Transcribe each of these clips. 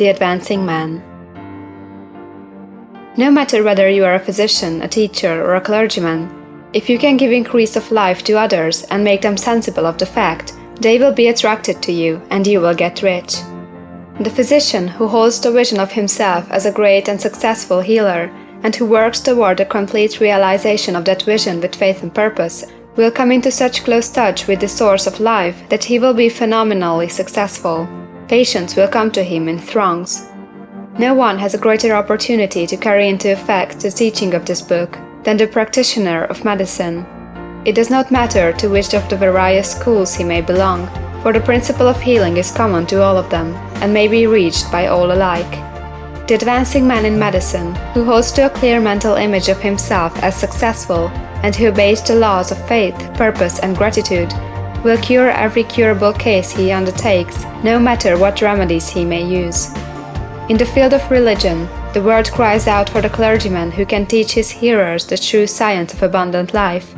the advancing man. No matter whether you are a physician, a teacher, or a clergyman, if you can give increase of life to others and make them sensible of the fact, they will be attracted to you and you will get rich. The physician who holds the vision of himself as a great and successful healer and who works toward the complete realization of that vision with faith and purpose will come into such close touch with the source of life that he will be phenomenally successful. Patients will come to him in throngs. No one has a greater opportunity to carry into effect the teaching of this book than the practitioner of medicine. It does not matter to which of the various schools he may belong, for the principle of healing is common to all of them and may be reached by all alike. The advancing man in medicine, who holds to a clear mental image of himself as successful and who obeys the laws of faith, purpose, and gratitude, will cure every curable case he undertakes, no matter what remedies he may use. In the field of religion, the world cries out for the clergyman who can teach his hearers the true science of abundant life.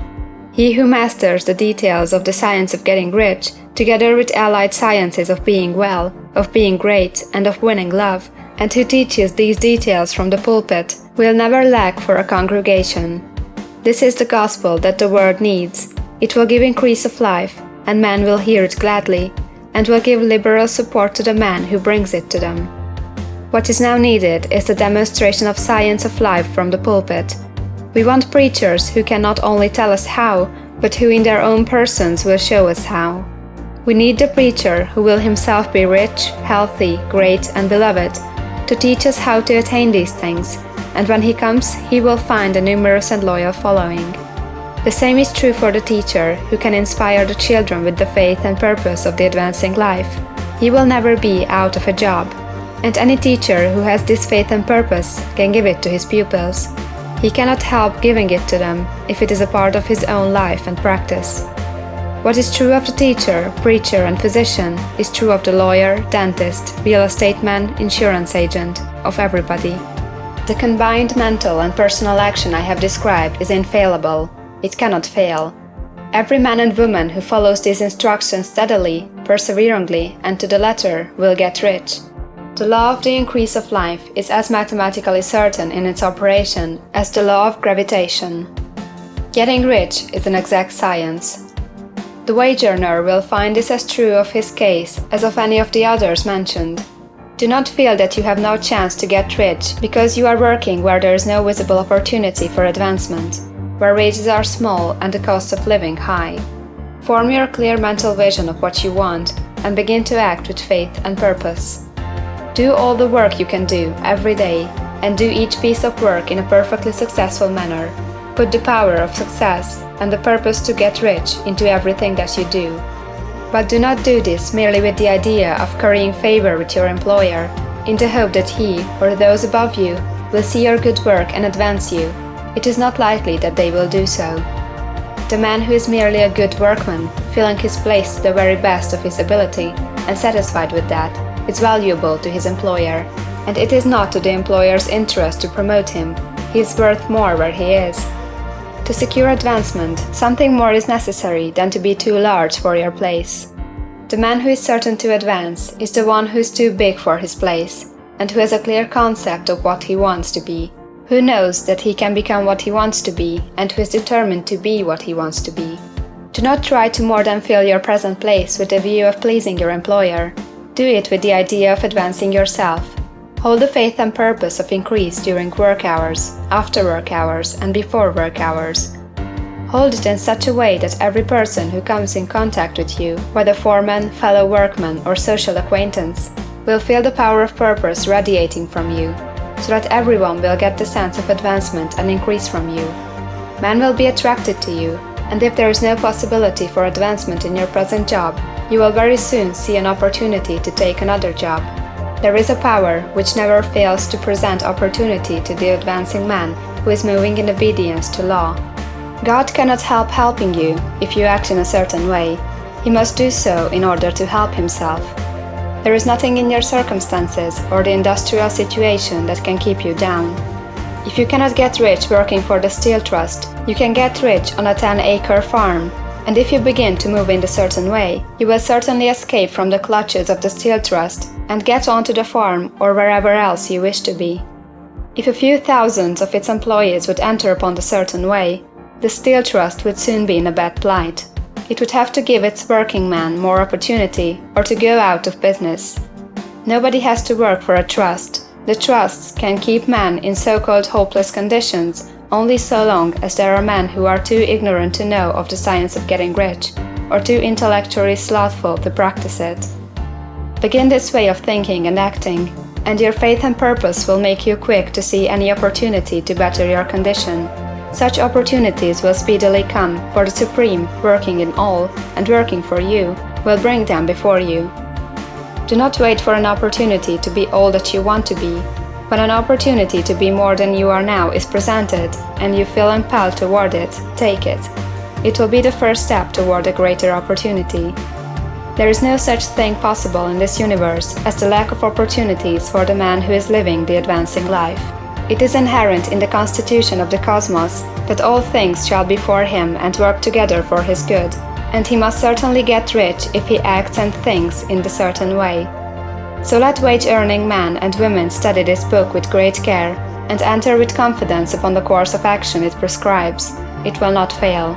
He who masters the details of the science of getting rich, together with allied sciences of being well, of being great, and of winning love, and who teaches these details from the pulpit, will never lack for a congregation. This is the gospel that the world needs. It will give increase of life, and men will hear it gladly, and will give liberal support to the man who brings it to them. What is now needed is the demonstration of science of life from the pulpit. We want preachers who can not only tell us how, but who in their own persons will show us how. We need the preacher who will himself be rich, healthy, great, and beloved, to teach us how to attain these things, and when he comes, he will find a numerous and loyal following. The same is true for the teacher who can inspire the children with the faith and purpose of the advancing life. He will never be out of a job. And any teacher who has this faith and purpose can give it to his pupils. He cannot help giving it to them if it is a part of his own life and practice. What is true of the teacher, preacher, and physician is true of the lawyer, dentist, real estate man, insurance agent, of everybody. The combined mental and personal action I have described is infallible. It cannot fail. Every man and woman who follows these instructions steadily, perseveringly, and to the letter will get rich. The law of the increase of life is as mathematically certain in its operation as the law of gravitation. Getting rich is an exact science. The wage earner will find this as true of his case as of any of the others mentioned. Do not feel that you have no chance to get rich because you are working where there is no visible opportunity for advancement, where wages are small and the cost of living high. Form your clear mental vision of what you want and begin to act with faith and purpose. Do all the work you can do every day, and do each piece of work in a perfectly successful manner. Put the power of success and the purpose to get rich into everything that you do. But do not do this merely with the idea of currying favor with your employer, in the hope that he, or those above you, will see your good work and advance you. It is not likely that they will do so. The man who is merely a good workman, filling his place to the very best of his ability, and satisfied with that, is valuable to his employer, and it is not to the employer's interest to promote him. He is worth more where he is. To secure advancement, something more is necessary than to be too large for your place. The man who is certain to advance is the one who is too big for his place, and who has a clear concept of what he wants to be, who knows that he can become what he wants to be, and who is determined to be what he wants to be. Do not try to more than fill your present place with the view of pleasing your employer. Do it with the idea of advancing yourself. Hold the faith and purpose of increase during work hours, after work hours, and before work hours. Hold it in such a way that every person who comes in contact with you, whether foreman, fellow workman, or social acquaintance, will feel the power of purpose radiating from you, so that everyone will get the sense of advancement and increase from you. Men will be attracted to you, and if there is no possibility for advancement in your present job, you will very soon see an opportunity to take another job. There is a power which never fails to present opportunity to the advancing man who is moving in obedience to law. God cannot help helping you if you act in a certain way. He must do so in order to help himself. There is nothing in your circumstances or the industrial situation that can keep you down. If you cannot get rich working for the Steel Trust, you can get rich on a 10-acre farm. And if you begin to move in a certain way, you will certainly escape from the clutches of the Steel Trust and get onto the farm or wherever else you wish to be. If a few thousands of its employees would enter upon the certain way, the Steel Trust would soon be in a bad plight. It would have to give its working men more opportunity or to go out of business. Nobody has to work for a trust. The trusts can keep men in so-called hopeless conditions only so long as there are men who are too ignorant to know of the science of getting rich, or too intellectually slothful to practice it. Begin this way of thinking and acting, and your faith and purpose will make you quick to see any opportunity to better your condition. Such opportunities will speedily come, for the Supreme, working in all, and working for you, will bring them before you. Do not wait for an opportunity to be all that you want to be. When an opportunity to be more than you are now is presented, and you feel impelled toward it, take it. It will be the first step toward a greater opportunity. There is no such thing possible in this universe as the lack of opportunities for the man who is living the advancing life. It is inherent in the constitution of the cosmos that all things shall be for him and work together for his good, and he must certainly get rich if he acts and thinks in the certain way. So let wage-earning men and women study this book with great care, and enter with confidence upon the course of action it prescribes. It will not fail.